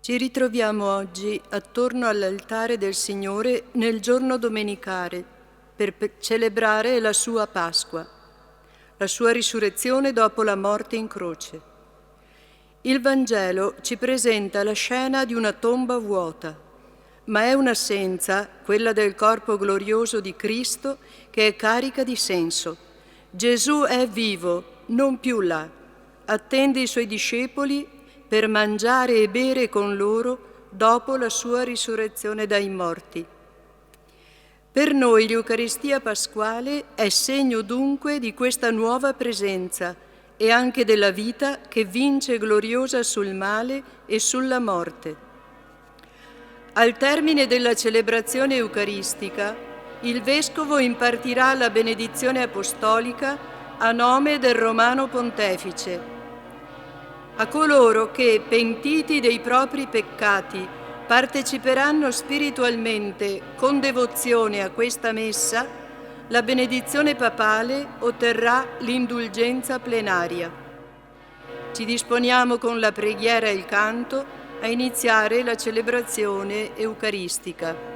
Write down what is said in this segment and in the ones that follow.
Ci ritroviamo oggi attorno all'altare del Signore nel giorno domenicale per celebrare la sua Pasqua, la sua risurrezione dopo la morte in croce. Il Vangelo ci presenta la scena di una tomba vuota, ma è un'assenza, quella del corpo glorioso di Cristo, che è carica di senso. Gesù è vivo, non più là, attende i suoi discepoli per mangiare e bere con loro dopo la sua risurrezione dai morti. Per noi l'Eucaristia pasquale è segno dunque di questa nuova presenza e anche della vita che vince gloriosa sul male e sulla morte. Al termine della celebrazione eucaristica, il Vescovo impartirà la benedizione apostolica a nome del Romano Pontefice. A coloro che, pentiti dei propri peccati, parteciperanno spiritualmente con devozione a questa messa, la benedizione papale otterrà l'indulgenza plenaria. Ci disponiamo con la preghiera e il canto a iniziare la celebrazione eucaristica.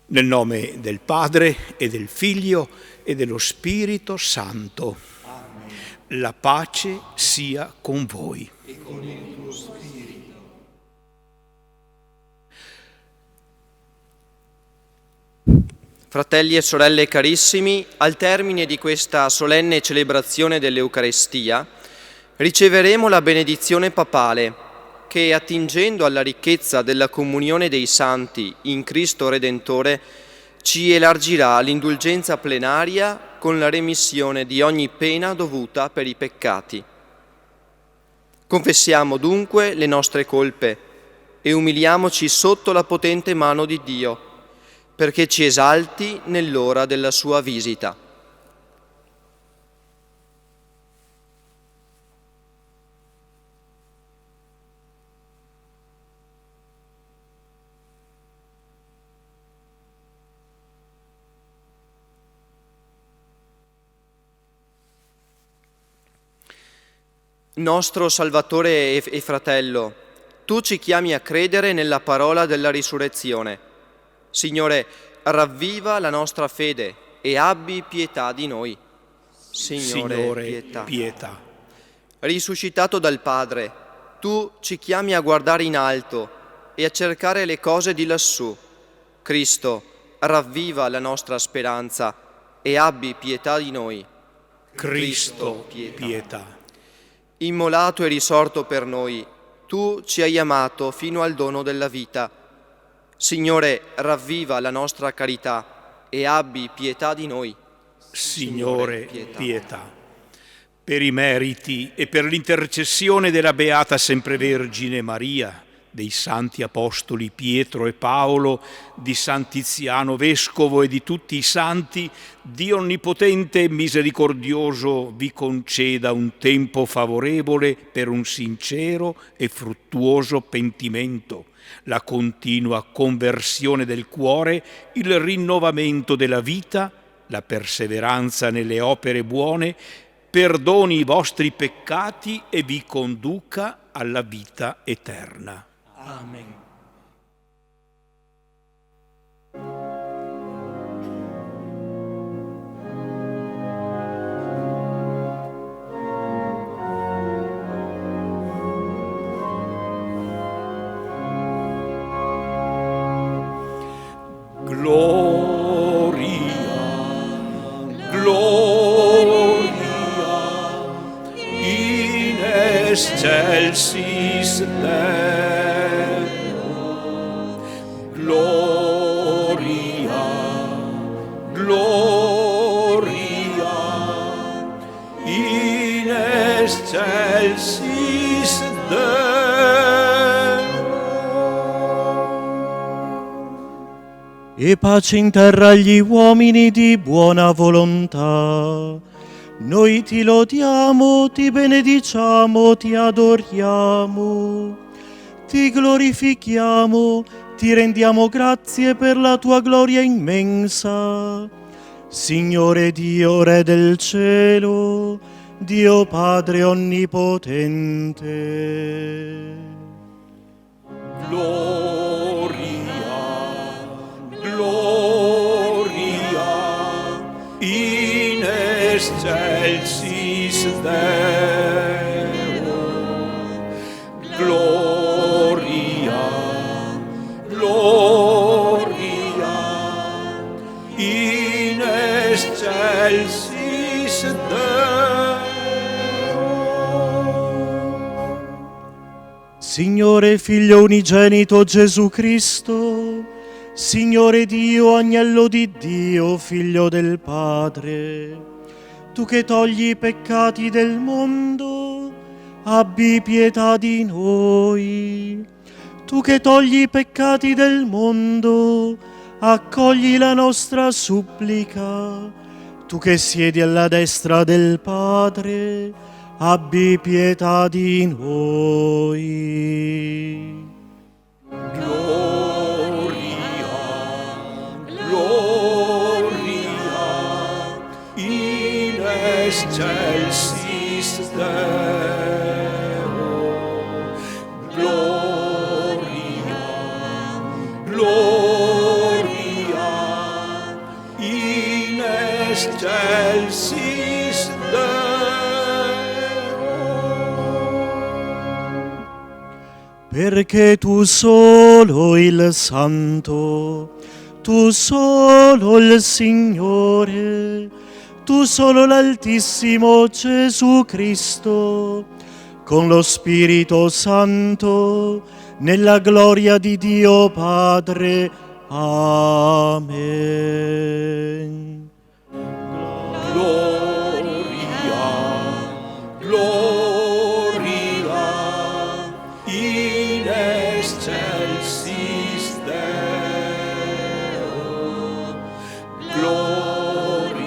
Nel nome del Padre e del Figlio e dello Spirito Santo. Amen. La pace sia con voi. E con il tuo spirito. Fratelli e sorelle carissimi, al termine di questa solenne celebrazione dell'Eucarestia, riceveremo la benedizione papale che, attingendo alla ricchezza della comunione dei santi in Cristo Redentore, ci elargirà l'indulgenza plenaria con la remissione di ogni pena dovuta per i peccati. Confessiamo dunque le nostre colpe e umiliamoci sotto la potente mano di Dio, perché ci esalti nell'ora della sua visita. Nostro Salvatore e Fratello, tu ci chiami a credere nella parola della risurrezione. Signore, ravviva la nostra fede e abbi pietà di noi. Signore, pietà. Risuscitato dal Padre, tu ci chiami a guardare in alto e a cercare le cose di lassù. Cristo, ravviva la nostra speranza e abbi pietà di noi. Cristo, pietà. Immolato e risorto per noi, tu ci hai amato fino al dono della vita. Signore, ravviva la nostra carità e abbi pietà di noi. Signore, pietà. Per i meriti e per l'intercessione della Beata Semprevergine Maria, dei santi apostoli Pietro e Paolo, di San Tiziano Vescovo e di tutti i santi, Dio Onnipotente e Misericordioso vi conceda un tempo favorevole per un sincero e fruttuoso pentimento, la continua conversione del cuore, il rinnovamento della vita, la perseveranza nelle opere buone, perdoni i vostri peccati e vi conduca alla vita eterna. Amen. In excelsis Deo, gloria, in excelsis Deo. E pace in terra agli uomini di buona volontà. Noi ti lodiamo, ti benediciamo, ti adoriamo, ti glorifichiamo, ti rendiamo grazie per la tua gloria immensa. Signore Dio, Re del cielo, Dio Padre onnipotente. In excelsis Deo, gloria, in excelsis Deo. Signore Figlio unigenito Gesù Cristo, Signore Dio, Agnello di Dio, Figlio del Padre, tu che togli i peccati del mondo, abbi pietà di noi. Tu che togli i peccati del mondo, accogli la nostra supplica. Tu che siedi alla destra del Padre, abbi pietà di noi. In excelsis Deo, gloria, excelsis Deo. Perché tu solo il Santo, tu solo il Signore, tu solo l'Altissimo Gesù Cristo, con lo Spirito Santo, nella gloria di Dio Padre. Amen. Gloria, gloria, in excelsis Deo. Gloria,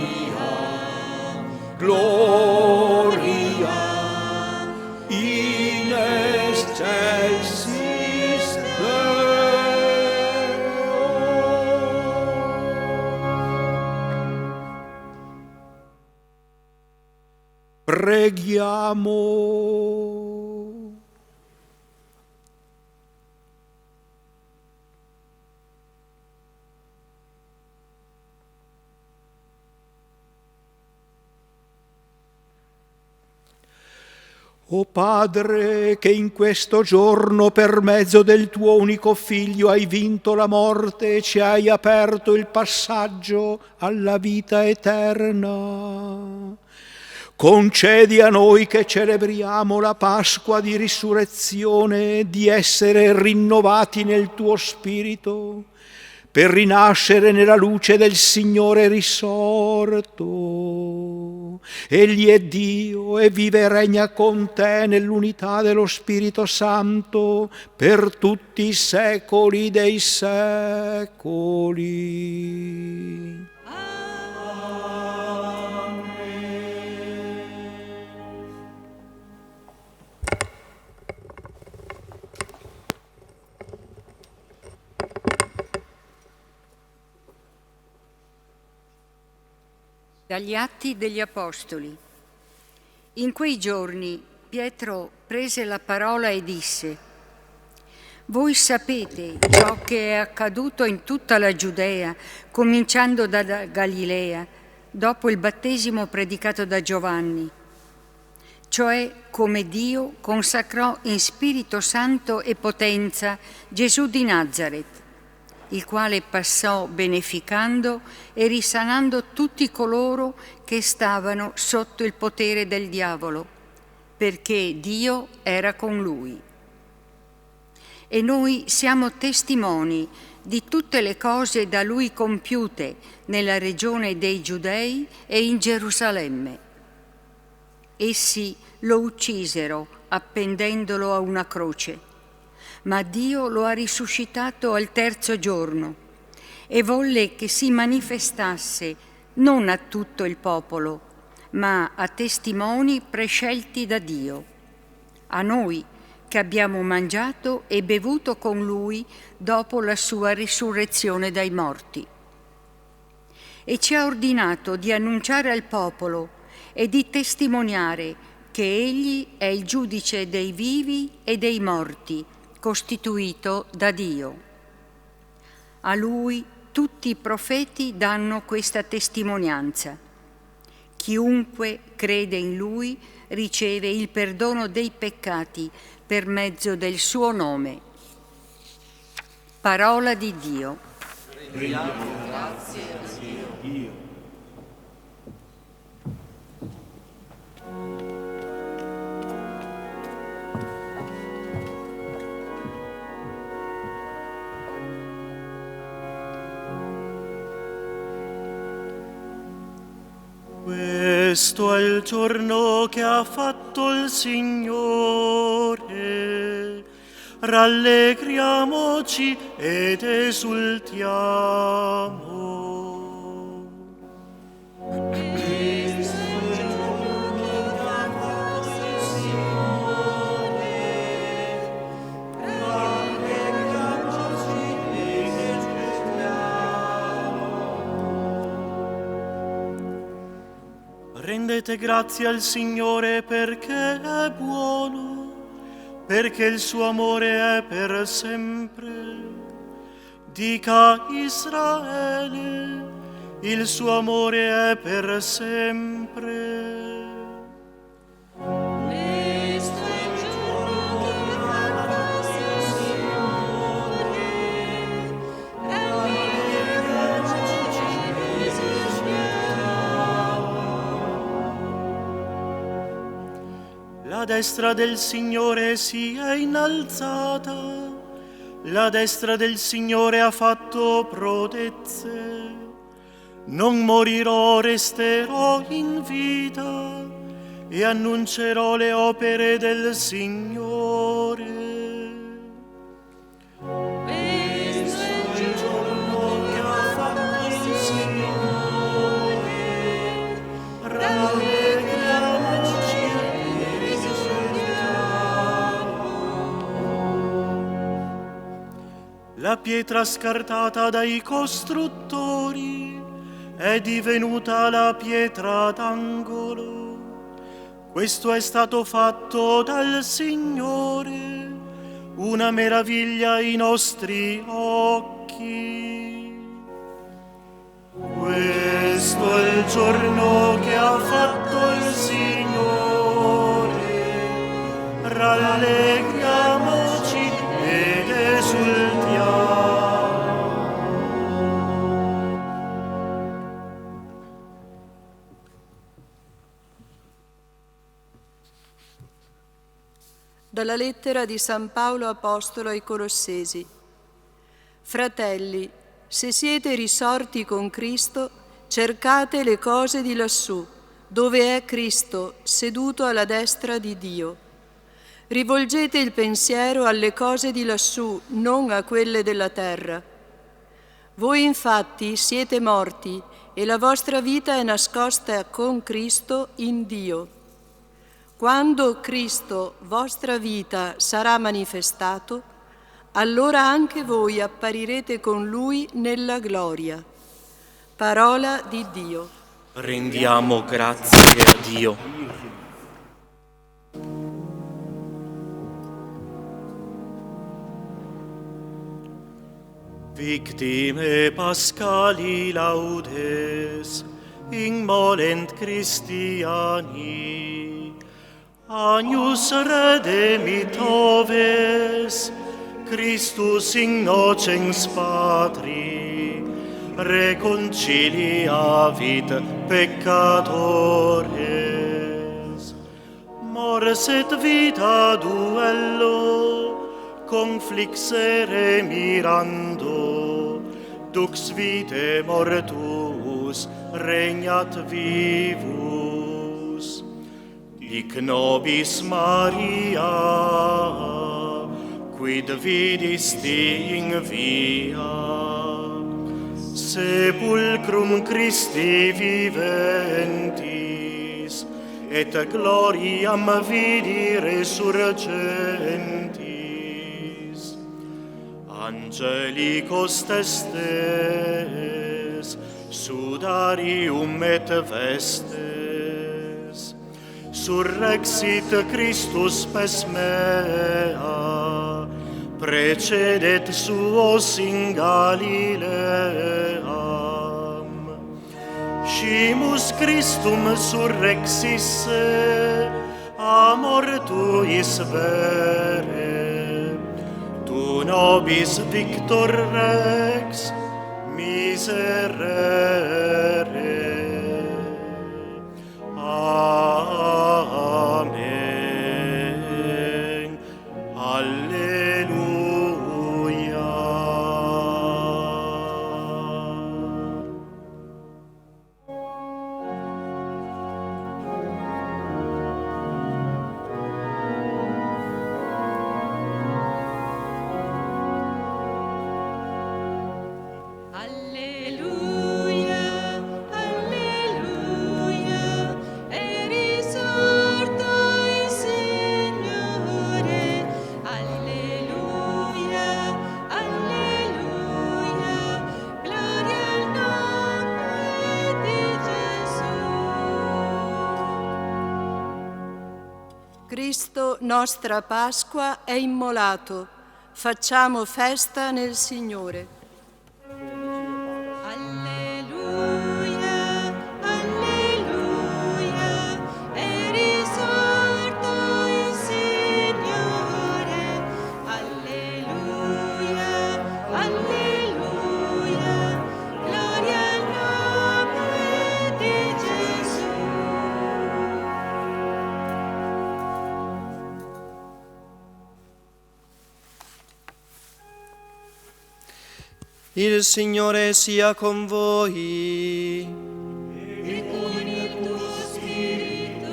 gloria, in excelsis Deo. Preghiamo. O Padre, che in questo giorno per mezzo del tuo unico Figlio hai vinto la morte e ci hai aperto il passaggio alla vita eterna, concedi a noi che celebriamo la Pasqua di risurrezione di essere rinnovati nel tuo Spirito, per rinascere nella luce del Signore risorto. Egli è Dio e vive e regna con te nell'unità dello Spirito Santo per tutti i secoli dei secoli. Dagli Atti degli Apostoli. In quei giorni Pietro prese la parola e disse: voi sapete ciò che è accaduto in tutta la Giudea, cominciando da Galilea, dopo il battesimo predicato da Giovanni, cioè come Dio consacrò in Spirito Santo e potenza Gesù di Nazaret, il quale passò beneficando e risanando tutti coloro che stavano sotto il potere del diavolo, perché Dio era con lui. E noi siamo testimoni di tutte le cose da lui compiute nella regione dei Giudei e in Gerusalemme. Essi lo uccisero appendendolo a una croce, ma Dio lo ha risuscitato al terzo giorno e volle che si manifestasse non a tutto il popolo, ma a testimoni prescelti da Dio, a noi che abbiamo mangiato e bevuto con Lui dopo la sua risurrezione dai morti. E ci ha ordinato di annunciare al popolo e di testimoniare che Egli è il giudice dei vivi e dei morti, costituito da Dio. A Lui tutti i profeti danno questa testimonianza. Chiunque crede in Lui riceve il perdono dei peccati per mezzo del suo nome. Parola di Dio. Rendiamo grazie a Dio. Questo è il giorno che ha fatto il Signore. Rallegriamoci ed esultiamo. Rendete grazie al Signore perché è buono, perché il suo amore è per sempre. Dica Israele, il suo amore è per sempre. La destra del Signore si è innalzata, la destra del Signore ha fatto prodezze. Non morirò, resterò in vita e annuncerò le opere del Signore. Questo è il giorno che ha fatto il Signore, rallegriamoci e risorgiamo. La pietra scartata dai costruttori è divenuta la pietra d'angolo. Questo è stato fatto dal Signore, una meraviglia ai nostri occhi. Questo è il giorno che ha fatto il Signore, rallegriamoci ed esultiamo. Dalla lettera di San Paolo Apostolo ai Colossesi. Fratelli, se siete risorti con Cristo, cercate le cose di lassù, dove è Cristo, seduto alla destra di Dio. Rivolgete il pensiero alle cose di lassù, non a quelle della terra. Voi infatti siete morti e la vostra vita è nascosta con Cristo in Dio. Quando Cristo, vostra vita, sarà manifestato, allora anche voi apparirete con Lui nella gloria. Parola di Dio. Rendiamo grazie a Dio. Victime Paschali laudes, in molent Christiani, Agnus redemitoves, Christus in nocens Patri, reconciliavit peccatores. Mors et vita duello, conflixere mirando, dux vitae mortuus regnat vivus. Hic nobis Maria, quid vidisti in via, sepulcrum Christi viventis, et gloriam vidi resurgentis. Angelicos testes, sudarium et vestes, surrexit Christus pes mea, precedet suos in Galileam. Scimus Christum surrexisse, a mortuis vere, tu nobis victor rex miserere. Amen. Alleluia. Cristo, nostra Pasqua, è immolato. Facciamo festa nel Signore. Alleluia. Il Signore sia con voi. E con il tuo spirito.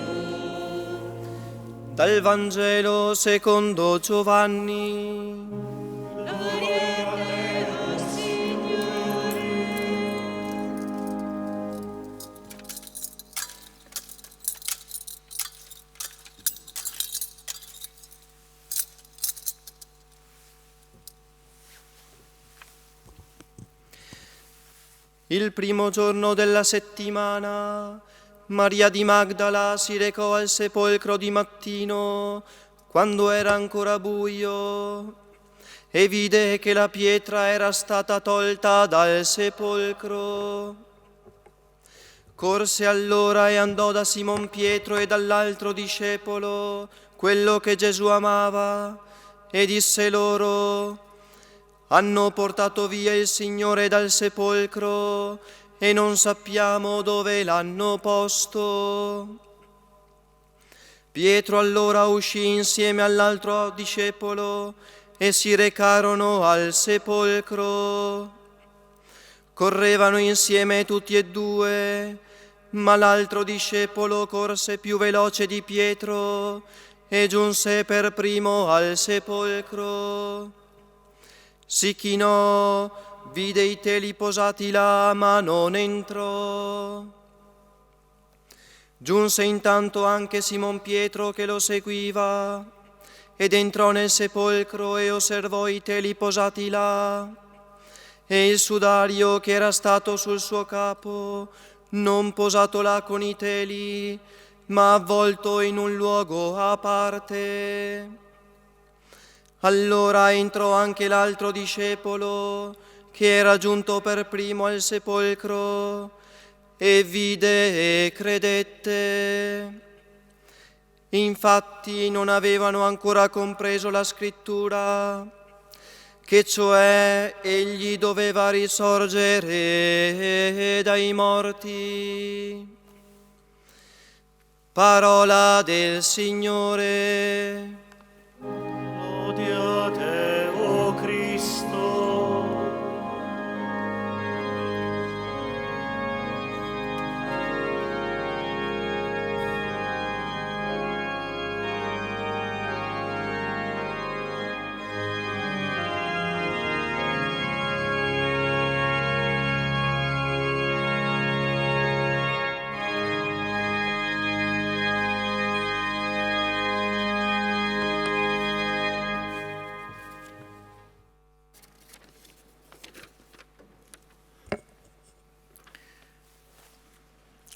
Dal Vangelo secondo Giovanni. Gloria a te, Signore. Il primo giorno della settimana, Maria di Magdala si recò al sepolcro di mattino, quando era ancora buio, e vide che la pietra era stata tolta dal sepolcro. Corse allora e andò da Simon Pietro e dall'altro discepolo, quello che Gesù amava, e disse loro: hanno portato via il Signore dal sepolcro e non sappiamo dove l'hanno posto. Pietro allora uscì insieme all'altro discepolo e si recarono al sepolcro. Correvano insieme tutti e due, ma l'altro discepolo corse più veloce di Pietro e giunse per primo al sepolcro. Si chinò, vide i teli posati là, ma non entrò. Giunse intanto anche Simon Pietro che lo seguiva, ed entrò nel sepolcro e osservò i teli posati là, e il sudario che era stato sul suo capo, non posato là con i teli, ma avvolto in un luogo a parte. Allora entrò anche l'altro discepolo, che era giunto per primo al sepolcro, e vide e credette. Infatti non avevano ancora compreso la scrittura, che cioè egli doveva risorgere dai morti. Parola del Signore. Gloria a te, o Cristo.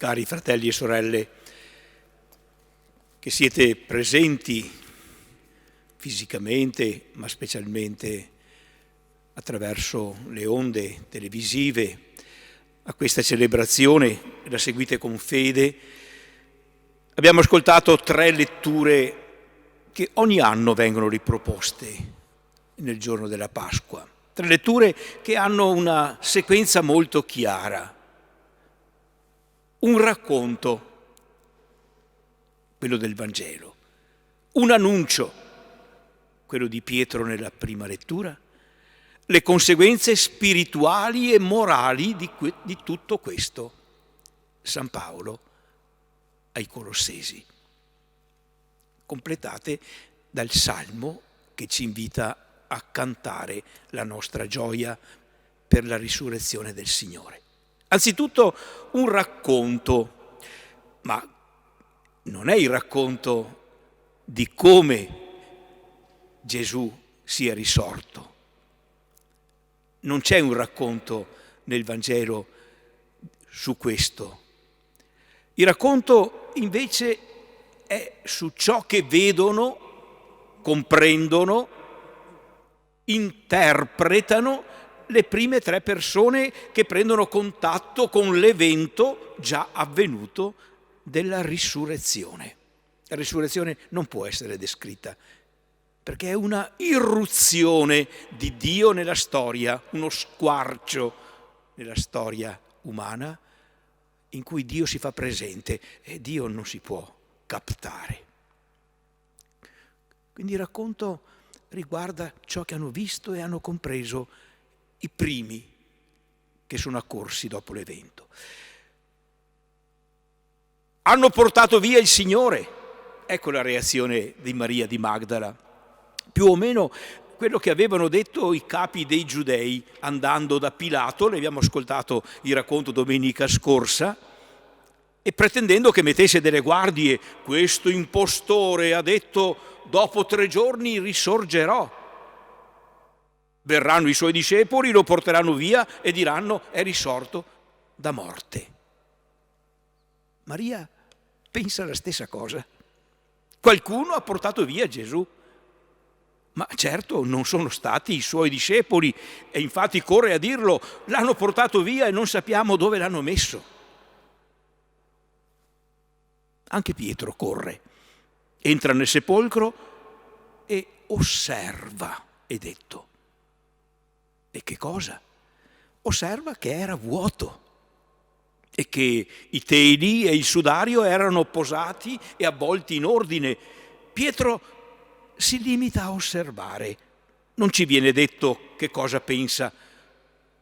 Cari fratelli e sorelle, che siete presenti fisicamente, ma specialmente attraverso le onde televisive, a questa celebrazione, la seguite con fede. Abbiamo ascoltato 3 letture che ogni anno vengono riproposte nel giorno della Pasqua. 3 letture che hanno una sequenza molto chiara. Un racconto, quello del Vangelo, un annuncio, quello di Pietro nella prima lettura, le conseguenze spirituali e morali di tutto questo, San Paolo ai Colossesi, completate dal Salmo che ci invita a cantare la nostra gioia per la risurrezione del Signore. Anzitutto un racconto, ma non è il racconto di come Gesù sia risorto. Non c'è un racconto nel Vangelo su questo. Il racconto invece è su ciò che vedono, comprendono, interpretano le prime 3 persone che prendono contatto con l'evento già avvenuto della risurrezione. La risurrezione non può essere descritta, perché è una irruzione di Dio nella storia, uno squarcio nella storia umana in cui Dio si fa presente e Dio non si può captare. Quindi il racconto riguarda ciò che hanno visto e hanno compreso i primi che sono accorsi dopo l'evento. Hanno portato via il Signore. Ecco la reazione di Maria di Magdala. Più o meno quello che avevano detto i capi dei giudei andando da Pilato, ne abbiamo ascoltato il racconto domenica scorsa, e pretendendo che mettesse delle guardie. Questo impostore ha detto: dopo 3 giorni risorgerò. Verranno i suoi discepoli, lo porteranno via e diranno: è risorto da morte. Maria pensa la stessa cosa. Qualcuno ha portato via Gesù, ma certo non sono stati i suoi discepoli, e infatti corre a dirlo: l'hanno portato via e non sappiamo dove l'hanno messo. Anche Pietro corre, entra nel sepolcro e osserva, è detto. E che cosa? Osserva che era vuoto e che i teli e il sudario erano posati e avvolti in ordine. Pietro si limita a osservare. Non ci viene detto che cosa pensa.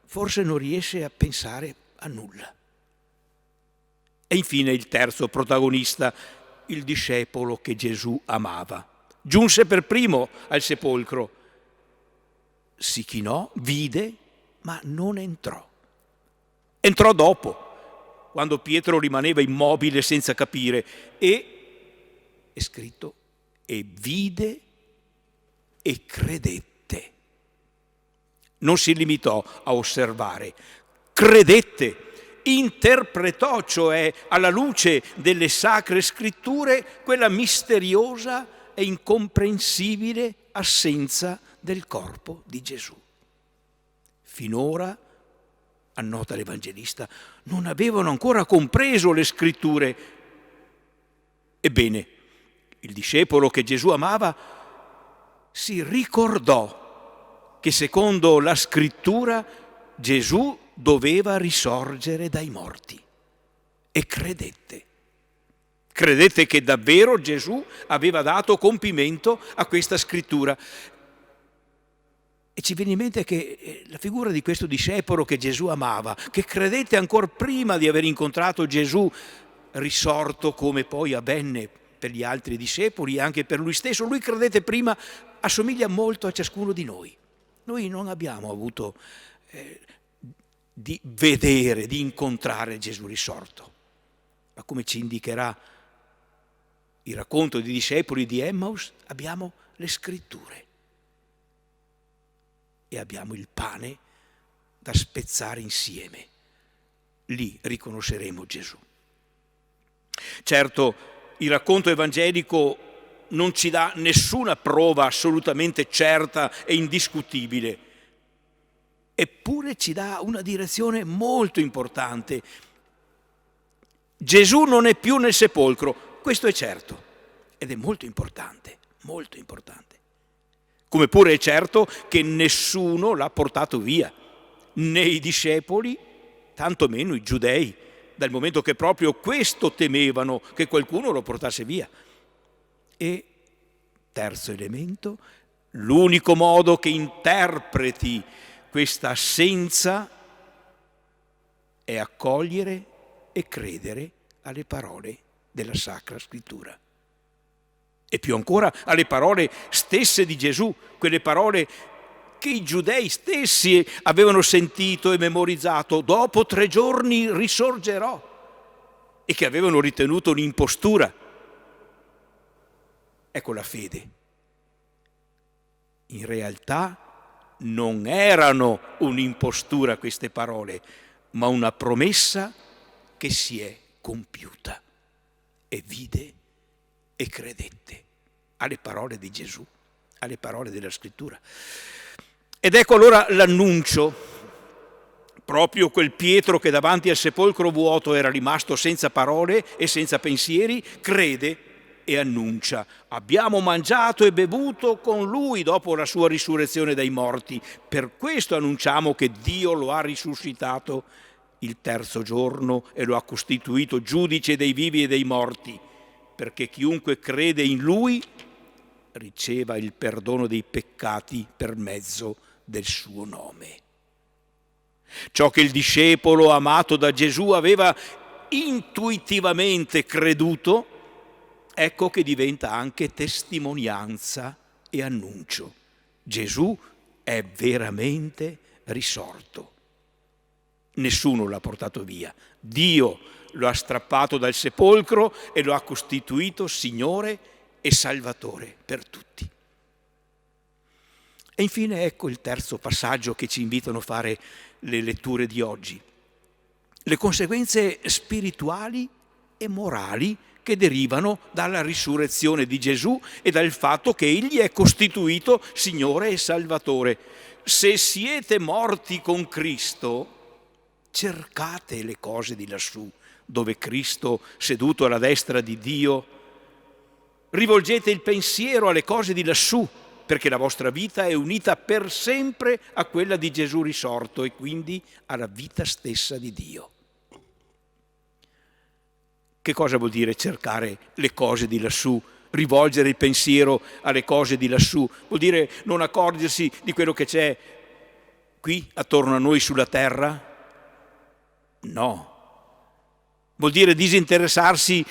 Forse non riesce a pensare a nulla. E infine il terzo protagonista, il discepolo che Gesù amava. Giunse per primo al sepolcro. Si chinò, vide, ma non entrò. Entrò dopo, quando Pietro rimaneva immobile senza capire, e è scritto: e vide e credette. Non si limitò a osservare, credette, interpretò, cioè alla luce delle sacre scritture, quella misteriosa e incomprensibile assenza del corpo di Gesù. Finora, annota l'Evangelista, non avevano ancora compreso le scritture. Ebbene, il discepolo che Gesù amava si ricordò che secondo la scrittura Gesù doveva risorgere dai morti e credette. Credette che davvero Gesù aveva dato compimento a questa scrittura. E ci viene in mente che la figura di questo discepolo che Gesù amava, che credette ancora prima di aver incontrato Gesù risorto, come poi avvenne per gli altri discepoli e anche per lui stesso, lui credette prima, assomiglia molto a ciascuno di noi. Noi non abbiamo avuto di vedere, di incontrare Gesù risorto, ma come ci indicherà il racconto dei discepoli di Emmaus, abbiamo le scritture e abbiamo il pane da spezzare insieme. Lì riconosceremo Gesù. Certo, il racconto evangelico non ci dà nessuna prova assolutamente certa e indiscutibile, eppure ci dà una direzione molto importante. Gesù non è più nel sepolcro, questo è certo, ed è molto importante, molto importante. Come pure è certo che nessuno l'ha portato via, né i discepoli, tantomeno i giudei, dal momento che proprio questo temevano, che qualcuno lo portasse via. E, terzo elemento, l'unico modo che interpreti questa assenza è accogliere e credere alle parole della Sacra Scrittura. E più ancora alle parole stesse di Gesù, quelle parole che i giudei stessi avevano sentito e memorizzato: dopo 3 giorni risorgerò, e che avevano ritenuto un'impostura. Ecco la fede. In realtà non erano un'impostura queste parole, ma una promessa che si è compiuta. E vide e credette alle parole di Gesù, alle parole della Scrittura. Ed ecco allora l'annuncio. Proprio quel Pietro che davanti al sepolcro vuoto era rimasto senza parole e senza pensieri, crede e annuncia: abbiamo mangiato e bevuto con lui dopo la sua risurrezione dai morti. Per questo annunciamo che Dio lo ha risuscitato il 3° giorno e lo ha costituito giudice dei vivi e dei morti, perché chiunque crede in lui riceva il perdono dei peccati per mezzo del suo nome. Ciò che il discepolo amato da Gesù aveva intuitivamente creduto, ecco che diventa anche testimonianza e annuncio. Gesù è veramente risorto. Nessuno l'ha portato via. Dio lo ha strappato dal sepolcro e lo ha costituito Signore e Salvatore per tutti. E infine ecco il terzo passaggio che ci invitano a fare le letture di oggi. Le conseguenze spirituali e morali che derivano dalla risurrezione di Gesù e dal fatto che Egli è costituito Signore e Salvatore. Se siete morti con Cristo, cercate le cose di lassù, dove Cristo, seduto alla destra di Dio, rivolgete il pensiero alle cose di lassù, perché la vostra vita è unita per sempre a quella di Gesù risorto e quindi alla vita stessa di Dio. Che cosa vuol dire cercare le cose di lassù, rivolgere il pensiero alle cose di lassù? Vuol dire non accorgersi di quello che c'è qui attorno a noi sulla terra? No. Vuol dire disinteressarsi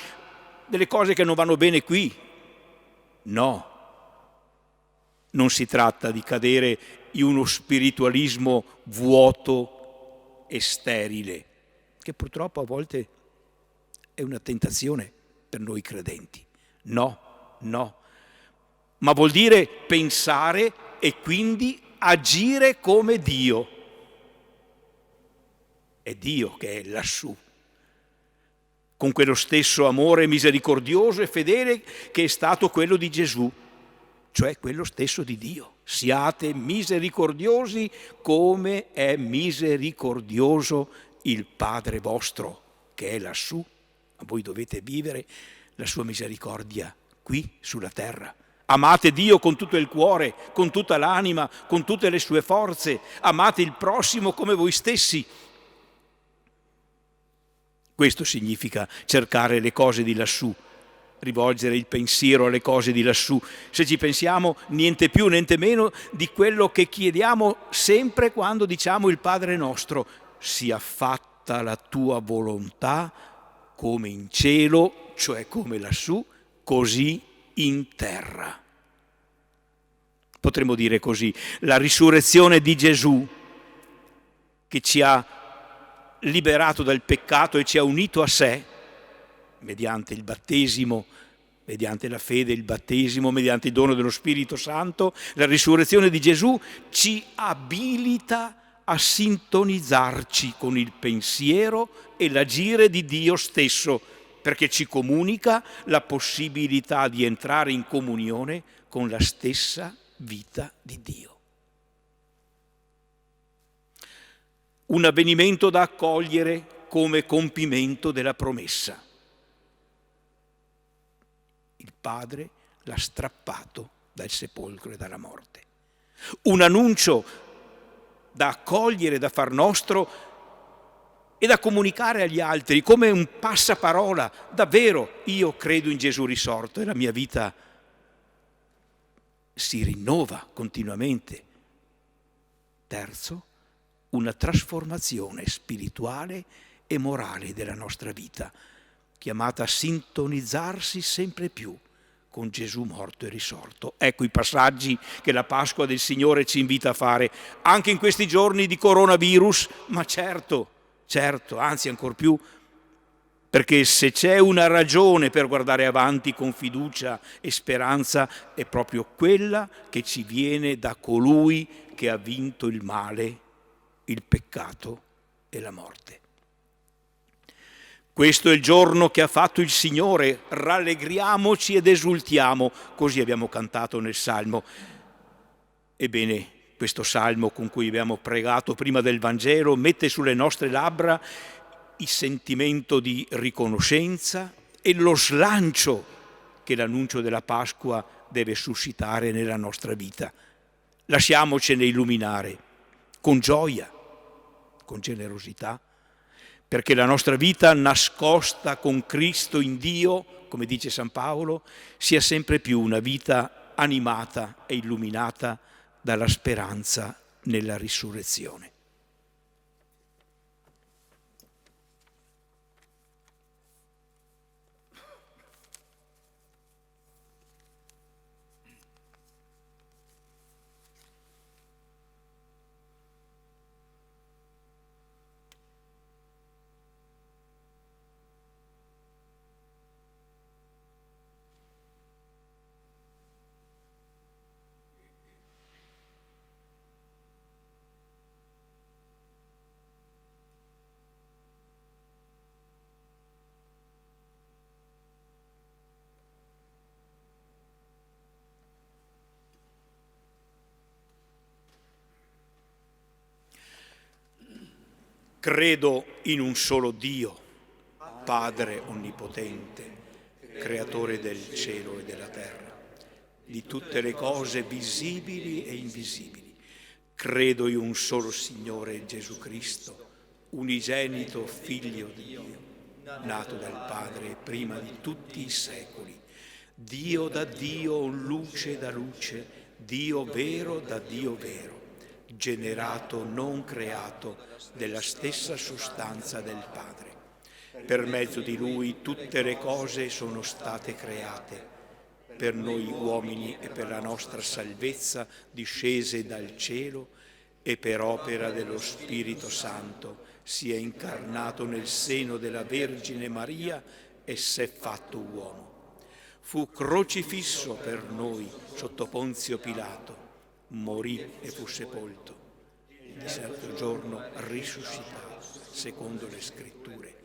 delle cose che non vanno bene qui? No. Non si tratta di cadere in uno spiritualismo vuoto e sterile, che purtroppo a volte è una tentazione per noi credenti. No, no. Ma vuol dire pensare e quindi agire come Dio. È Dio che è lassù, con quello stesso amore misericordioso e fedele che è stato quello di Gesù, cioè quello stesso di Dio. Siate misericordiosi come è misericordioso il Padre vostro che è lassù. Ma voi dovete vivere la sua misericordia qui sulla terra. Amate Dio con tutto il cuore, con tutta l'anima, con tutte le sue forze. Amate il prossimo come voi stessi. Questo significa cercare le cose di lassù, rivolgere il pensiero alle cose di lassù. Se ci pensiamo, niente più, niente meno di quello che chiediamo sempre quando diciamo il Padre nostro: sia fatta la tua volontà come in cielo, cioè come lassù, così in terra. Potremmo dire così: la risurrezione di Gesù, che ci ha liberato dal peccato e ci ha unito a sé, mediante il battesimo, mediante la fede, il battesimo, mediante il dono dello Spirito Santo, la risurrezione di Gesù ci abilita a sintonizzarci con il pensiero e l'agire di Dio stesso, perché ci comunica la possibilità di entrare in comunione con la stessa vita di Dio. Un avvenimento da accogliere come compimento della promessa. Il Padre l'ha strappato dal sepolcro e dalla morte. Un annuncio da accogliere, da far nostro e da comunicare agli altri come un passaparola. Davvero, io credo in Gesù risorto e la mia vita si rinnova continuamente. Terzo, una trasformazione spirituale e morale della nostra vita, chiamata a sintonizzarsi sempre più con Gesù morto e risorto. Ecco i passaggi che la Pasqua del Signore ci invita a fare, anche in questi giorni di coronavirus, ma certo, anzi ancor più, perché se c'è una ragione per guardare avanti con fiducia e speranza, è proprio quella che ci viene da colui che ha vinto il male, il peccato e la morte. Questo è il giorno che ha fatto il Signore, rallegriamoci ed esultiamo, così abbiamo cantato nel Salmo. Ebbene, questo Salmo con cui abbiamo pregato prima del Vangelo mette sulle nostre labbra il sentimento di riconoscenza e lo slancio che l'annuncio della Pasqua deve suscitare nella nostra vita. Lasciamocene illuminare con gioia, con generosità, perché la nostra vita nascosta con Cristo in Dio, come dice San Paolo, sia sempre più una vita animata e illuminata dalla speranza nella risurrezione. Credo in un solo Dio, Padre onnipotente, creatore del cielo e della terra, di tutte le cose visibili e invisibili. Credo in un solo Signore Gesù Cristo, unigenito Figlio di Dio, nato dal Padre prima di tutti i secoli, Dio da Dio, luce da luce, Dio vero da Dio vero, generato, non creato, della stessa sostanza del Padre. Per mezzo di Lui tutte le cose sono state create, per noi uomini e per la nostra salvezza discese dal cielo, e per opera dello Spirito Santo si è incarnato nel seno della Vergine Maria e s'è fatto uomo. Fu crocifisso per noi sotto Ponzio Pilato, morì e fu sepolto. Il terzo giorno risuscitato, secondo le Scritture,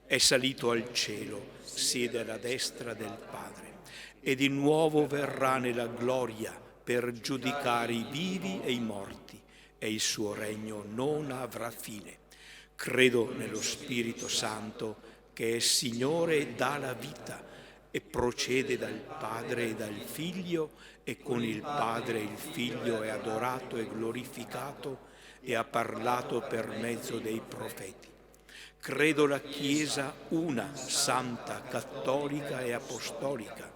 è salito al cielo, siede alla destra del Padre, e di nuovo verrà nella gloria per giudicare i vivi e i morti, e il suo regno non avrà fine. Credo nello Spirito Santo, che è Signore e dà la vita, e procede dal Padre e dal Figlio, e con il Padre e il Figlio è adorato e glorificato, e ha parlato per mezzo dei profeti. Credo la Chiesa una, santa, cattolica e apostolica.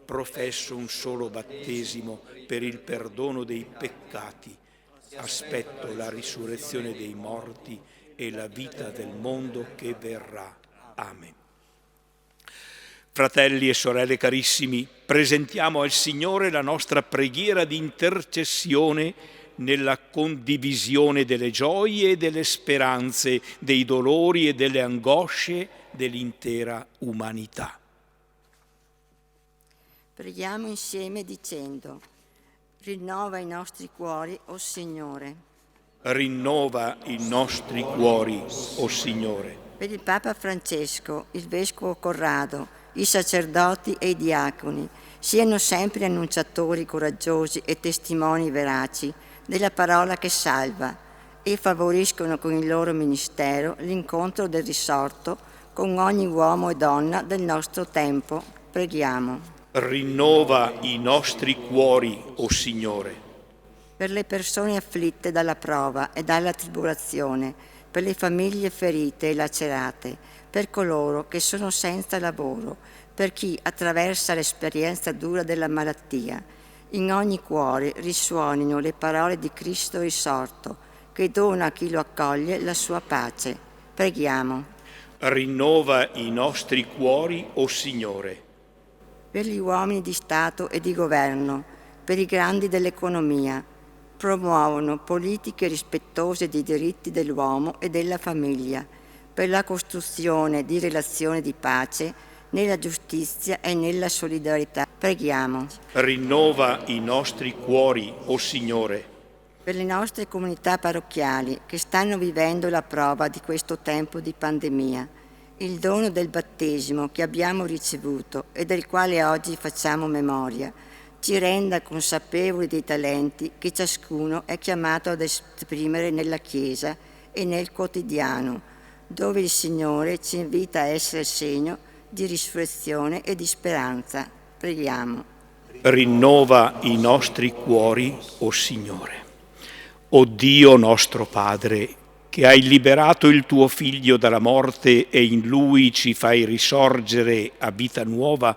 Professo un solo battesimo per il perdono dei peccati. Aspetto la risurrezione dei morti e la vita del mondo che verrà. Amen. Fratelli e sorelle carissimi, presentiamo al Signore la nostra preghiera di intercessione nella condivisione delle gioie e delle speranze, dei dolori e delle angosce dell'intera umanità. Preghiamo insieme dicendo: rinnova i nostri cuori, o Signore. Rinnova i nostri cuori, o Signore. Per il Papa Francesco, il Vescovo Corrado, i sacerdoti e i diaconi siano sempre annunciatori coraggiosi e testimoni veraci della parola che salva e favoriscono con il loro ministero l'incontro del risorto con ogni uomo e donna del nostro tempo. Preghiamo. Rinnova i nostri cuori, o Signore. Per le persone afflitte dalla prova e dalla tribolazione, per le famiglie ferite e lacerate, per coloro che sono senza lavoro, per chi attraversa l'esperienza dura della malattia. In ogni cuore risuonino le parole di Cristo risorto, che dona a chi lo accoglie la sua pace. Preghiamo. Rinnova i nostri cuori, o Signore. Per gli uomini di Stato e di governo, per i grandi dell'economia, promuovono politiche rispettose dei diritti dell'uomo e della famiglia, per la costruzione di relazioni di pace nella giustizia e nella solidarietà. Preghiamo. Rinnova i nostri cuori, o Signore. Per le nostre comunità parrocchiali che stanno vivendo la prova di questo tempo di pandemia, il dono del battesimo che abbiamo ricevuto e del quale oggi facciamo memoria, ci renda consapevoli dei talenti che ciascuno è chiamato ad esprimere nella Chiesa e nel quotidiano, dove il Signore ci invita a essere segno di risurrezione e di speranza. Preghiamo. Rinnova i nostri cuori, o Signore. O Dio nostro Padre, che hai liberato il tuo Figlio dalla morte e in Lui ci fai risorgere a vita nuova,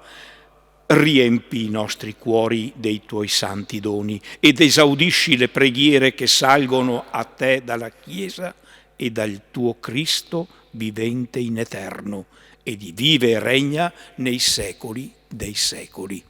riempi i nostri cuori dei tuoi santi doni ed esaudisci le preghiere che salgono a te dalla Chiesa e dal tuo Cristo vivente in eterno, e di vive e regna nei secoli dei secoli.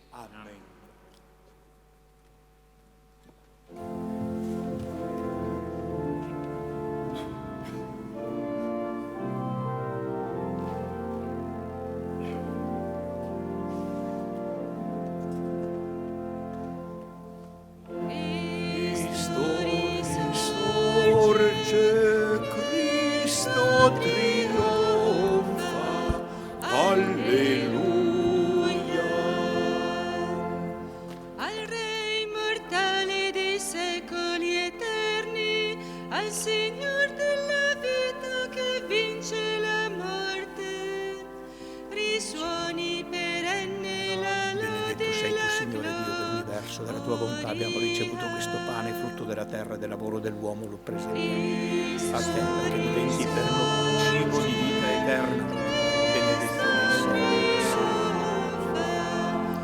Trionfa, alleluia. nell'universo della tua bontà abbiamo ricevuto questo pane, frutto della terra e del lavoro dell'uomo, lo presentiamo a te perché diventi per noi cibo di vita eterna. Benedetto nei secoli.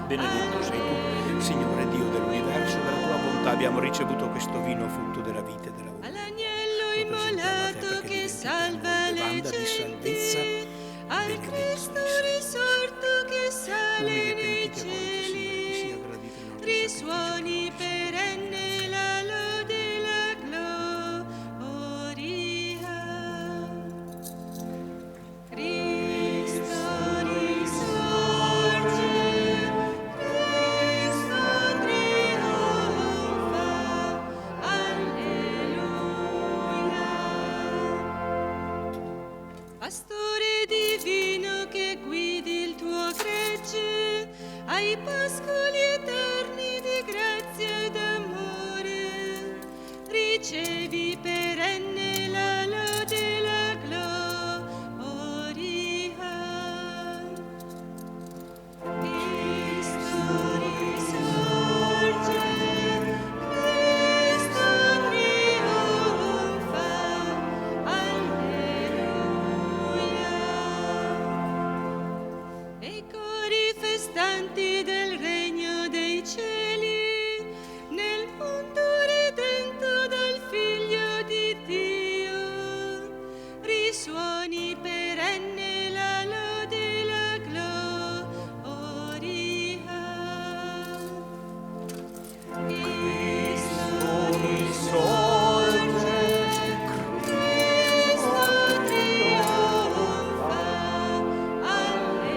Benedetto sei tu, Signore Dio dell'universo, della tua bontà abbiamo ricevuto questo vino, frutto della vita e della volontà. All'agnello Lo presentiamo a te immolato perché che diventi per salva noi le bevanda di salvezza. genti, al Benedetto Cristo nei secoli. risorto che sale Umili e nei pentiti a voi, Signore, ti sia cieli, gradito il nostro risuoni sacrificio. perenne la lode e la gloria. Cristo risorge, Cristo trionfa, alleluia. Pastore divino che guidi il tuo gregge ai pascoli eterni di grazia ed amore, ricevi perenne la lode e la gloria. Cristo risorge, Cristo trionfa, alleluia. E i cori festanti del regno dei cieli, nel mondo redento dal Figlio di Dio, risuoni perenne la lode e la gloria. Cristo risorge, Cristo trionfa, alleluia.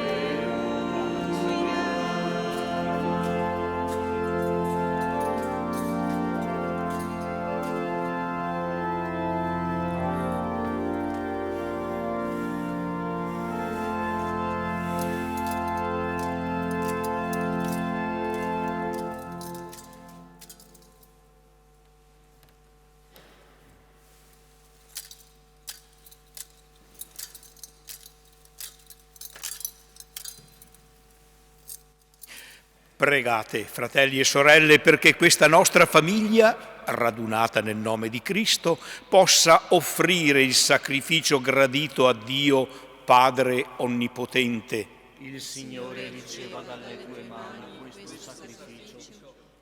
Pregate, fratelli e sorelle, perché questa nostra famiglia, radunata nel nome di Cristo, possa offrire il sacrificio gradito a Dio, Padre Onnipotente. Il Signore riceva dalle tue mani questo sacrificio,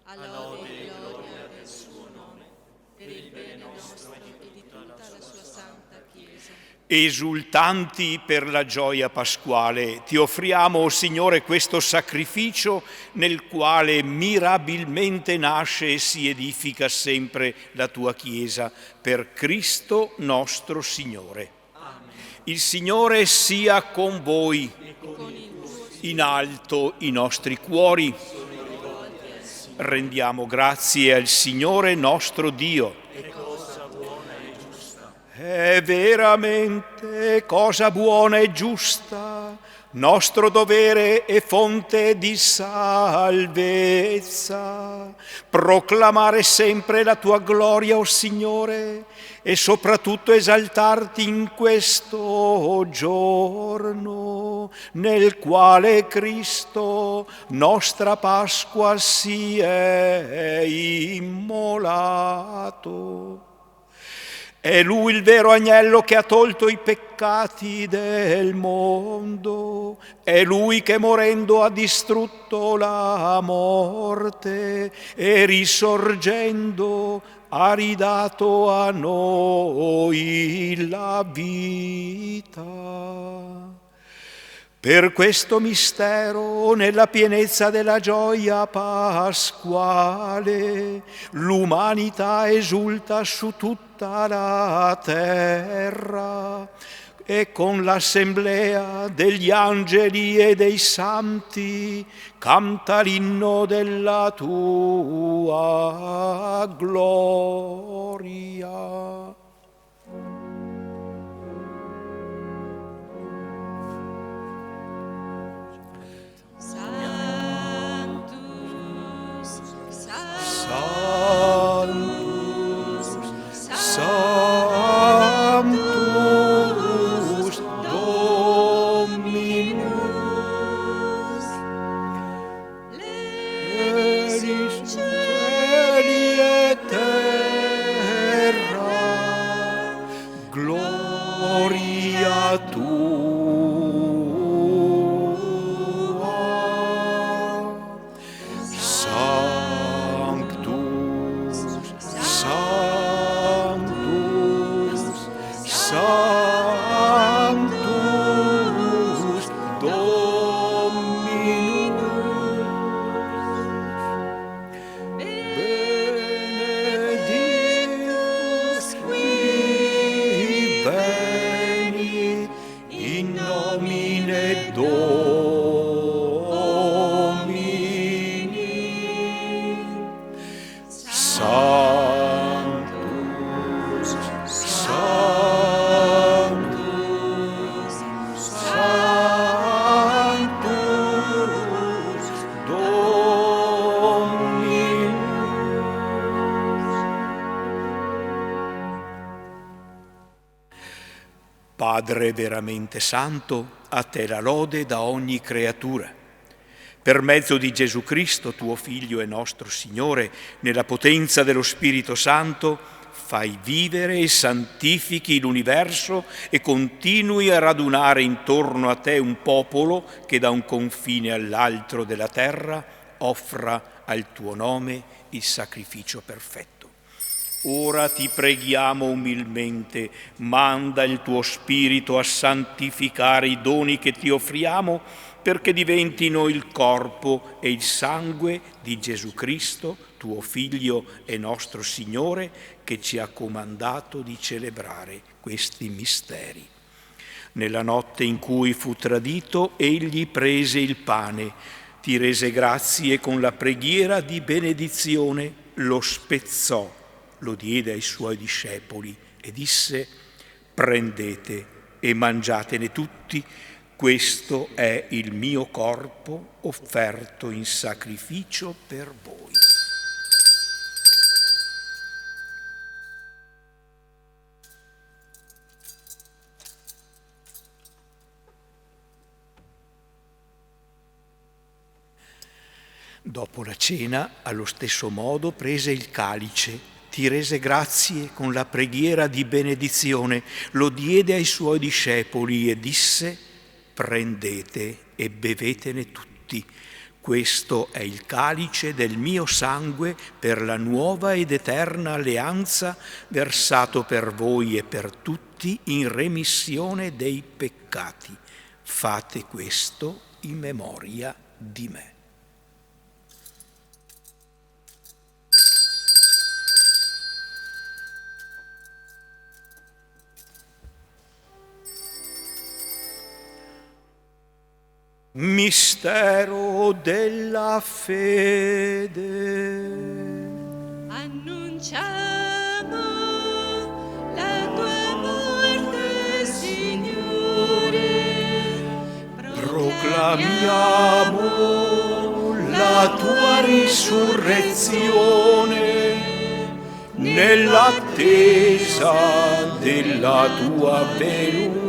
a lode e gloria del suo nome, per il bene nostro e di tutta la sua santa Chiesa. Esultanti per la gioia pasquale, ti offriamo, o Signore, questo sacrificio nel quale mirabilmente nasce e si edifica sempre la tua Chiesa, per Cristo nostro Signore. Amen. Il Signore sia con voi, in alto i nostri cuori. Rendiamo grazie al Signore nostro Dio. È veramente cosa buona e giusta, nostro dovere e fonte di salvezza, proclamare sempre la tua gloria, o Signore, e soprattutto esaltarti in questo giorno, nel quale Cristo, nostra Pasqua, si è immolato. È Lui il vero agnello che ha tolto i peccati del mondo. È Lui che morendo ha distrutto la morte e risorgendo ha ridato a noi la vita. Per questo mistero, nella pienezza della gioia pasquale, l'umanità esulta su tutta la terra e con l'assemblea degli angeli e dei santi canta l'inno della tua gloria. Sanctus Dominus, Levis Domine Domini, Sanctus, Sanctus, Sanctus, Dominus. Padre veramente santo, a te la lode da ogni creatura. Per mezzo di Gesù Cristo, tuo Figlio e nostro Signore, nella potenza dello Spirito Santo, fai vivere e santifichi l'universo e continui a radunare intorno a te un popolo che da un confine all'altro della terra offra al tuo nome il sacrificio perfetto. Ora ti preghiamo umilmente, manda il tuo Spirito a santificare i doni che ti offriamo, perché diventino il corpo e il sangue di Gesù Cristo, tuo Figlio e nostro Signore, che ci ha comandato di celebrare questi misteri. Nella notte in cui fu tradito, egli prese il pane, ti rese grazie e con la preghiera di benedizione lo spezzò, lo diede ai suoi discepoli e disse: prendete e mangiatene tutti, questo è il mio corpo offerto in sacrificio per voi. Dopo la cena, allo stesso modo, prese il calice, ti rese grazie con la preghiera di benedizione, lo diede ai suoi discepoli e disse: prendete e bevetene tutti, questo è il calice del mio sangue per la nuova ed eterna alleanza, versato per voi e per tutti in remissione dei peccati. Fate questo in memoria di me. Mistero della fede. Annunciamo la tua morte, Signore. Proclamiamo la tua risurrezione nell'attesa della tua venuta.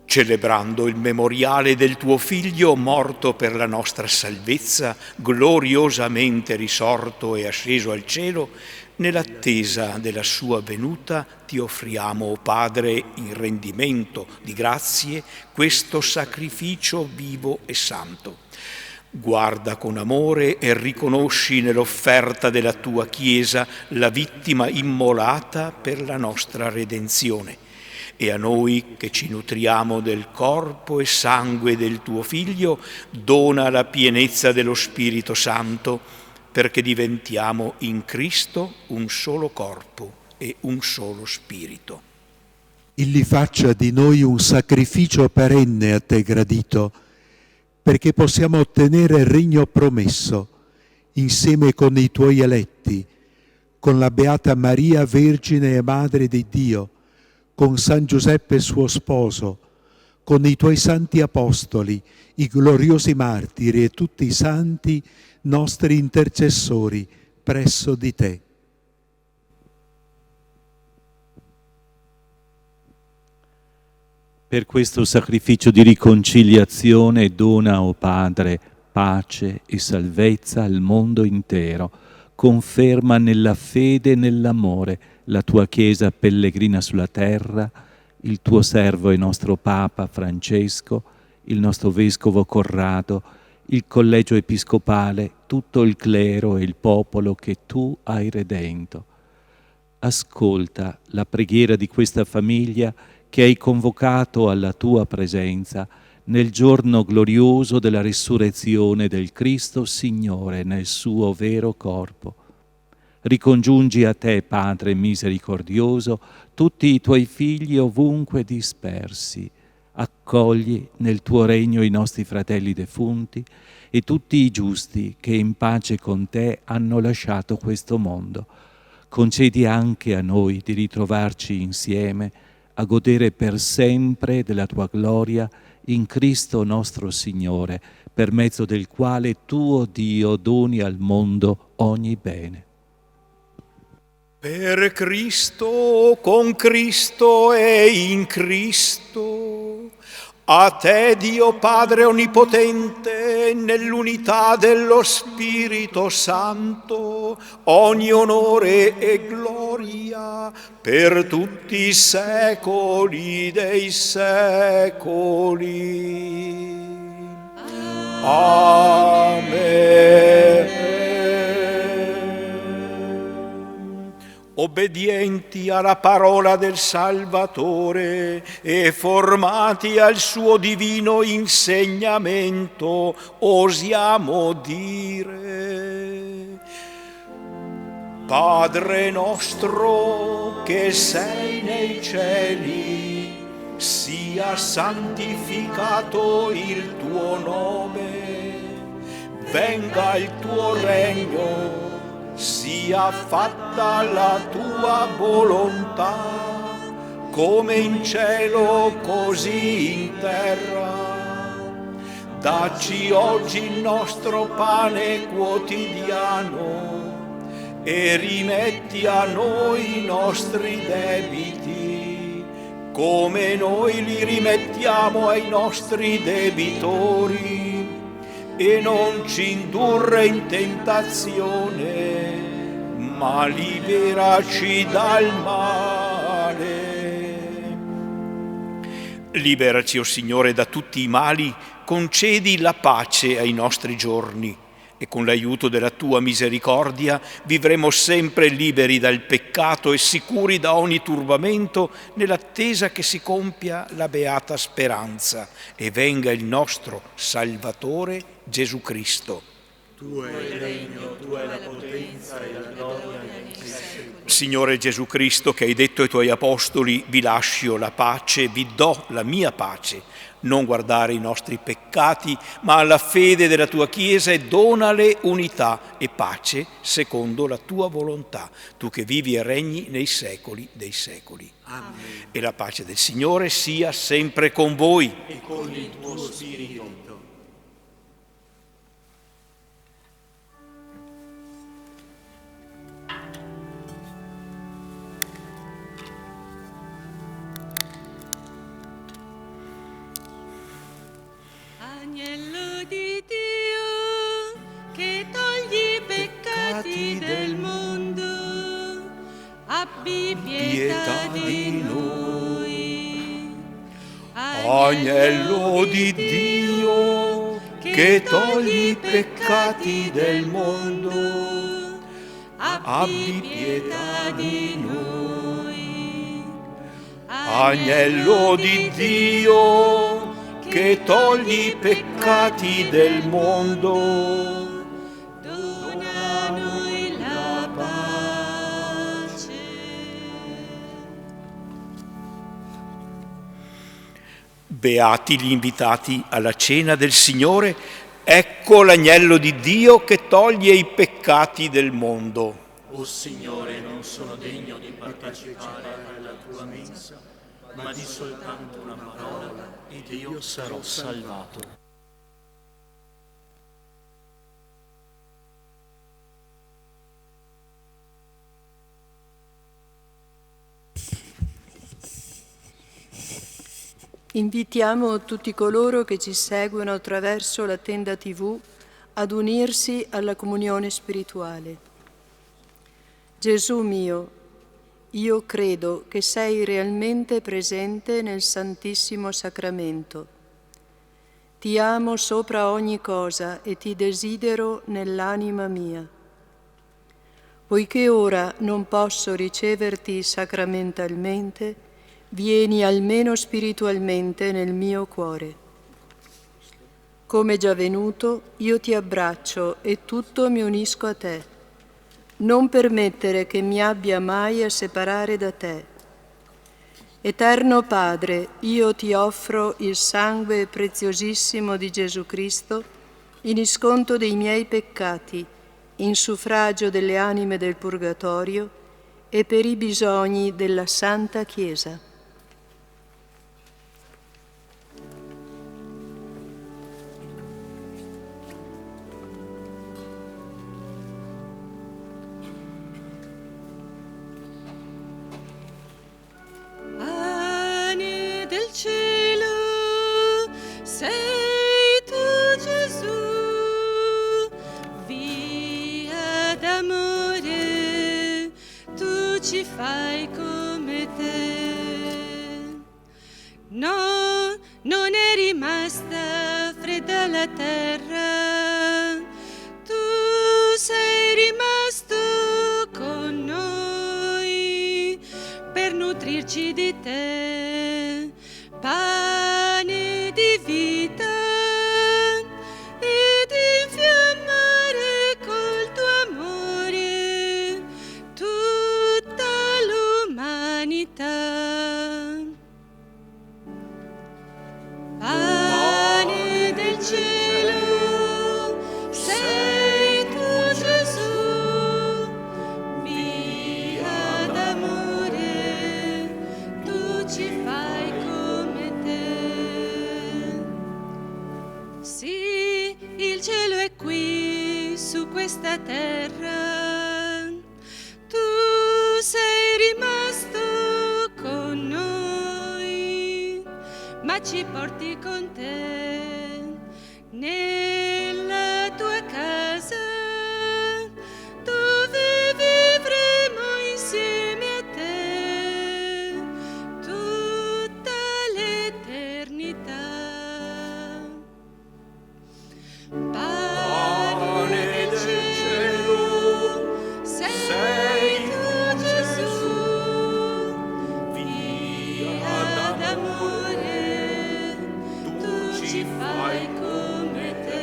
Celebrando il memoriale del tuo Figlio morto per la nostra salvezza, gloriosamente risorto e asceso al cielo, nell'attesa della sua venuta ti offriamo, o Padre, in rendimento di grazie, questo sacrificio vivo e santo. Guarda con amore e riconosci nell'offerta della tua Chiesa la vittima immolata per la nostra redenzione. E a noi che ci nutriamo del corpo e sangue del tuo Figlio, dona la pienezza dello Spirito Santo, perché diventiamo in Cristo un solo corpo e un solo spirito. Egli faccia di noi un sacrificio perenne a te gradito, perché possiamo ottenere il regno promesso, insieme con i tuoi eletti, con la Beata Maria, Vergine e Madre di Dio, con San Giuseppe suo sposo, con i tuoi santi apostoli, i gloriosi martiri e tutti i santi nostri intercessori presso di te. Per questo sacrificio di riconciliazione dona, o Padre, pace e salvezza al mondo intero. Conferma nella fede e nell'amore la tua Chiesa pellegrina sulla terra, il tuo servo e nostro Papa Francesco, il nostro Vescovo Corrado, il Collegio Episcopale, tutto il clero e il popolo che tu hai redento. Ascolta la preghiera di questa famiglia che hai convocato alla tua presenza nel giorno glorioso della risurrezione del Cristo Signore nel suo vero corpo. Ricongiungi a te, Padre misericordioso, tutti i tuoi figli ovunque dispersi. Accogli nel tuo regno i nostri fratelli defunti e tutti i giusti che in pace con te hanno lasciato questo mondo. Concedi anche a noi di ritrovarci insieme a godere per sempre della tua gloria in Cristo nostro Signore, per mezzo del quale tu, Dio, doni al mondo ogni bene. Per Cristo, con Cristo e in Cristo, a te, Dio Padre Onnipotente, nell'unità dello Spirito Santo, ogni onore e gloria per tutti i secoli dei secoli. Amen. Obbedienti alla parola del Salvatore e formati al suo divino insegnamento, osiamo dire: Padre nostro che sei nei cieli, sia santificato il tuo nome, venga il tuo regno, sia fatta la tua volontà, come in cielo così in terra. Dacci oggi il nostro pane quotidiano e rimetti a noi i nostri debiti, come noi li rimettiamo ai nostri debitori. E non ci indurre in tentazione, ma liberaci dal male. Liberaci, o Signore, da tutti i mali, concedi la pace ai nostri giorni e con l'aiuto della tua misericordia vivremo sempre liberi dal peccato e sicuri da ogni turbamento, nell'attesa che si compia la beata speranza e venga il nostro Salvatore Gesù Cristo. Tuo è il regno, tua è la potenza e la gloria nei secoli. Signore Gesù Cristo, che hai detto ai tuoi apostoli: vi lascio la pace, vi do la mia pace. Non guardare i nostri peccati, ma alla fede della tua Chiesa, e donale unità e pace secondo la tua volontà, tu che vivi e regni nei secoli dei secoli. Amen. E la pace del Signore sia sempre con voi. E con il tuo spirito. Agnello di Dio, che togli i peccati del mondo, abbi pietà di noi. Agnello di Dio, che togli i peccati del mondo, abbi pietà di noi. Agnello di Dio, che togli i peccati del mondo, dona a noi la pace. Beati gli invitati alla cena del Signore, ecco l'agnello di Dio che toglie i peccati del mondo. O Signore, non sono degno di partecipare alla tua mensa, ma di soltanto una parola ed io sarò salvato. Invitiamo tutti coloro che ci seguono attraverso la tenda TV ad unirsi alla comunione spirituale. Gesù mio, io credo che sei realmente presente nel Santissimo Sacramento. Ti amo sopra ogni cosa e ti desidero nell'anima mia. Poiché ora non posso riceverti sacramentalmente, vieni almeno spiritualmente nel mio cuore. Come già venuto, io ti abbraccio e tutto mi unisco a te. Non permettere che mi abbia mai a separare da te. Eterno Padre, io ti offro il sangue preziosissimo di Gesù Cristo in sconto dei miei peccati, in suffragio delle anime del Purgatorio e per i bisogni della Santa Chiesa. Pane del cielo, sei tu Gesù, via d'amore, tu ci fai come te. No, non è rimasta fredda la terra, tu sei rimasto con noi per nutrirci di te, pane di vita ed infiammare col tuo amore tutta l'umanità. Pane del cielo, sei tu Gesù, via d'amore, tu ci fai come te. Sì, il cielo è qui su questa terra, tu sei rimasto con noi, ma ci porti con te nella tua casa, dove vivremo insieme a te tutta l'eternità. Pane del cielo, sei tu Gesù, via d'amore, tu ci fai come te.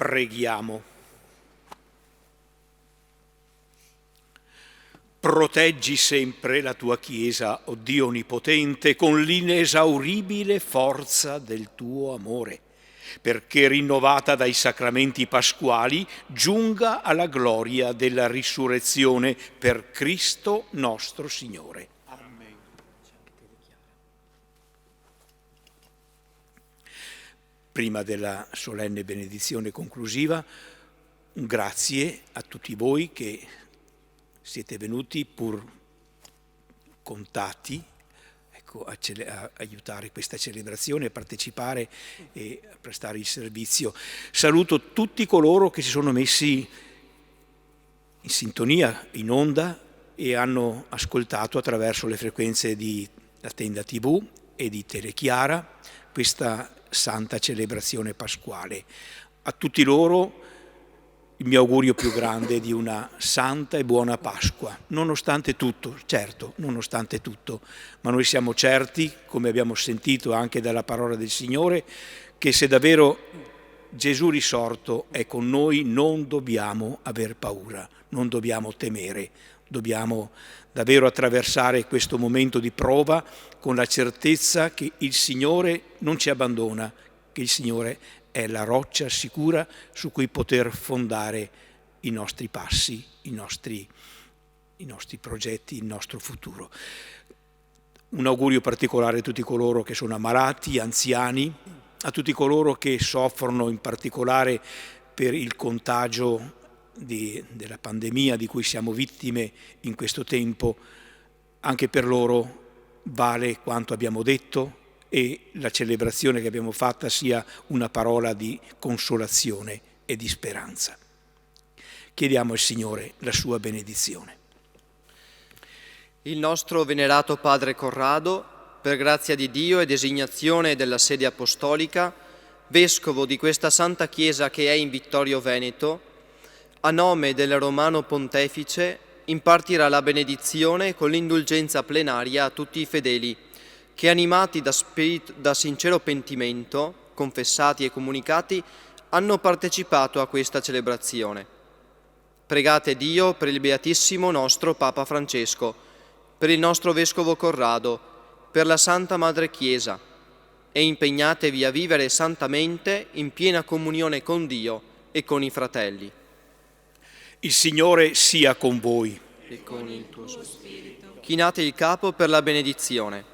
Preghiamo. Proteggi sempre la tua Chiesa, o Dio Onnipotente, con l'inesauribile forza del tuo amore, perché rinnovata dai sacramenti pasquali giunga alla gloria della risurrezione per Cristo nostro Signore. Amen. Prima della solenne benedizione conclusiva, un grazie a tutti voi che siete venuti pur contatti, ecco, a aiutare questa celebrazione, a partecipare e a prestare il servizio. Saluto tutti coloro che si sono messi in sintonia, in onda, e hanno ascoltato attraverso le frequenze di La Tenda TV e di Telechiara questa santa celebrazione pasquale. A tutti loro il mio augurio più grande è di una santa e buona Pasqua, nonostante tutto, certo, nonostante tutto, ma noi siamo certi, come abbiamo sentito anche dalla parola del Signore, che se davvero Gesù risorto è con noi non dobbiamo aver paura, non dobbiamo temere, dobbiamo davvero attraversare questo momento di prova con la certezza che il Signore non ci abbandona, che il Signore è la roccia sicura su cui poter fondare i nostri passi, i nostri progetti, il nostro futuro. Un augurio particolare a tutti coloro che sono ammalati, anziani, a tutti coloro che soffrono in particolare per il contagio della pandemia di cui siamo vittime in questo tempo. Anche per loro vale quanto abbiamo detto, e la celebrazione che abbiamo fatta sia una parola di consolazione e di speranza. Chiediamo al Signore la sua benedizione. Il nostro venerato Padre Corrado, per grazia di Dio e designazione della sede apostolica, vescovo di questa Santa Chiesa che è in Vittorio Veneto, a nome del Romano Pontefice impartirà la benedizione con l'indulgenza plenaria a tutti i fedeli che, animati da sincero pentimento, confessati e comunicati, hanno partecipato a questa celebrazione. Pregate Dio per il Beatissimo nostro Papa Francesco, per il nostro Vescovo Corrado, per la Santa Madre Chiesa, e impegnatevi a vivere santamente in piena comunione con Dio e con i fratelli. Il Signore sia con voi. E con il tuo spirito. Chinate il capo per la benedizione.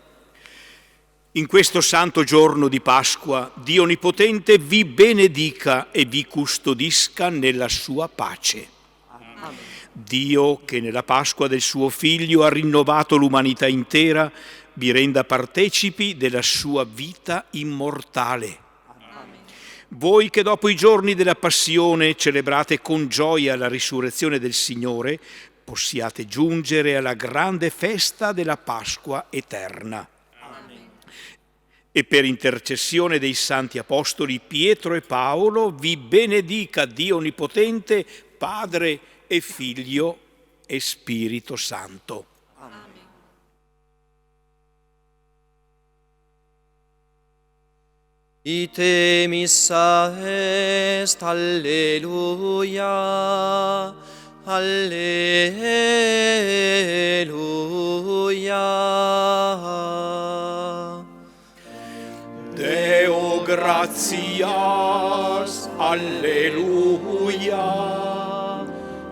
In questo santo giorno di Pasqua, Dio Onnipotente vi benedica e vi custodisca nella sua pace. Amen. Dio, che nella Pasqua del suo Figlio ha rinnovato l'umanità intera, vi renda partecipi della sua vita immortale. Voi che dopo i giorni della Passione celebrate con gioia la risurrezione del Signore, possiate giungere alla grande festa della Pasqua eterna. Amen. E per intercessione dei Santi Apostoli Pietro e Paolo vi benedica Dio Onnipotente, Padre e Figlio e Spirito Santo. Ite missa est, alleluia, alleluia. Deo gratias, alleluia,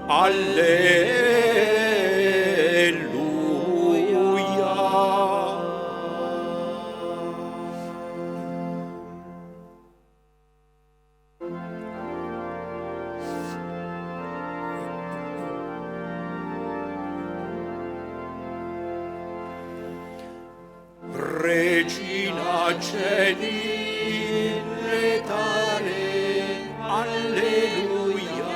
alleluia. Regina Celi letare, alleluia.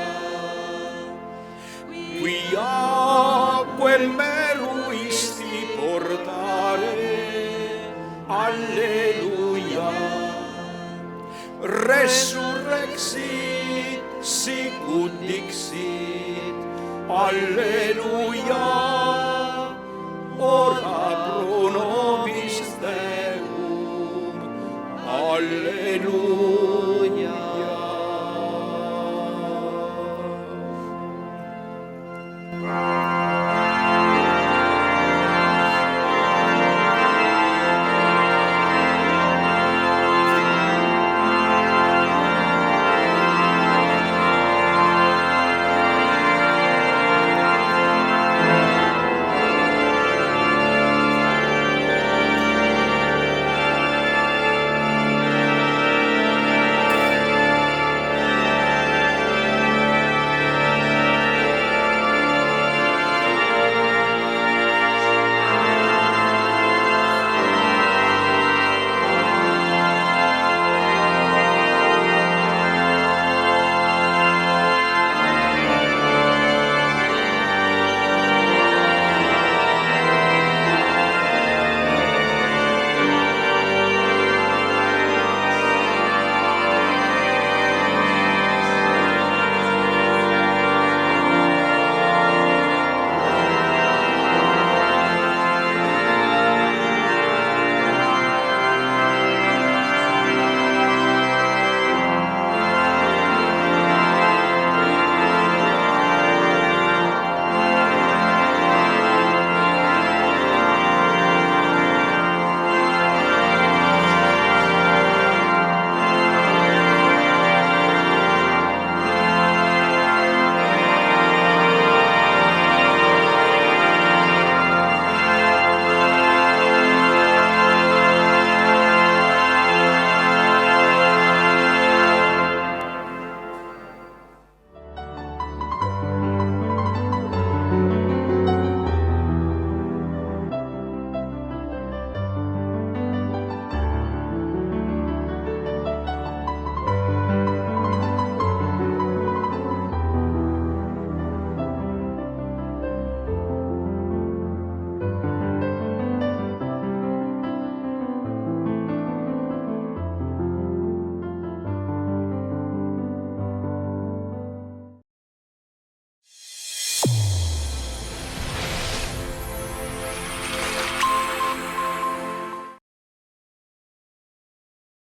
Qui a quel meruisti portare, alleluia. Resurrexit, sicut dixit, alleluia. Ora pro nobis Deum, alleluia.